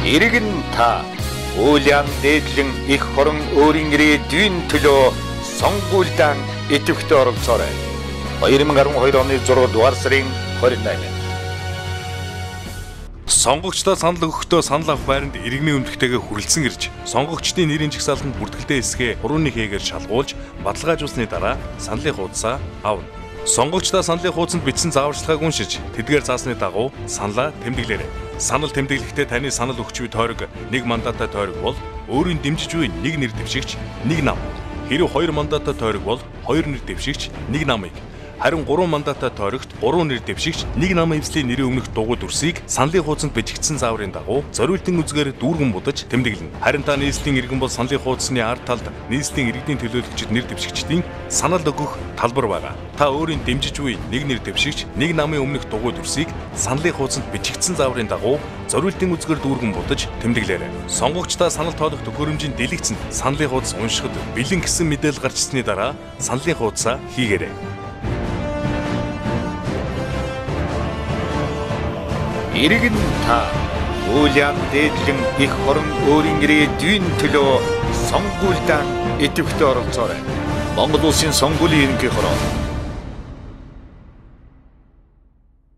Иргэн та Уйлям дээдлэн их хорон өөрийн ирээдүйн төлөө сонгуульд идэвхтэй оролцоорой. 2012 оны 6 дугаар сарын 28-нд сонгогчдод санал өгөхдөө санал авах байранд иргэний өмнөхтэйгээ хүрэлцэн ирж, сонгогчдын нэрийн жагсаалтанд бүртгэлтэй хэсгээ хурууны хийгээр шалгуулж, баталгаажуулсны дараа саналын хуудасаа авна. Сонгогчдоо саналын хуудсанд бичсэн зааварчилгааг уншиж, тэдгээр заасны дагуу саналаа тэмдэглээрэй. Санал тэмдэглэхдээ таны санал өгч буй тойрог 1 мандаттай тойрог бол өөрийн дэмжиж буй 1 нэр дэвшигч 1 нам. Хэрэв 2 мандаттай тойрог бол 2 нэр дэвшигч 1 намыг. Харин 3 мандаттай тойрогт 3 нэр дэвшигч 1 намын эвслийн нэрийн өмнөх дугуй дүрсийг саналын хуудсанд бичигдсэн зааврын дагуу зориултын үзгээр дүүргэн будаж тэмдэглэнэ. Харин та нийслэлийн иргэн бол саналын хуудасны ард талд нийслэлийн иргэдийн төлөөлөгчид нэр дэвшигчдийн санал өгөх талбар байгаа. Та өөрийн дэмжиж буй 1 нэр дэвшигч 1 намын өмнөх дугуй дүрсийг саналын хуудсанд бичигдсэн зааврын дагуу зориултын үзгээр дүүргэн будаж тэмдэглээрэй. Сонгогчдоо санал тоолох төхөөрөмжийн дэлгэцэнд саналын хуудас уншихад бэлэн гэсэн мэдээлэл гарчсны дараа саналын хуудасаа хийгээрэй. Иргэн та Уйлям дээдлэн их хорон өөрийн ирээдүйн төлөө сонгуульд идэвхтэй оролцоорой. Монгол улсын сонгуулийн ерөнхий хороо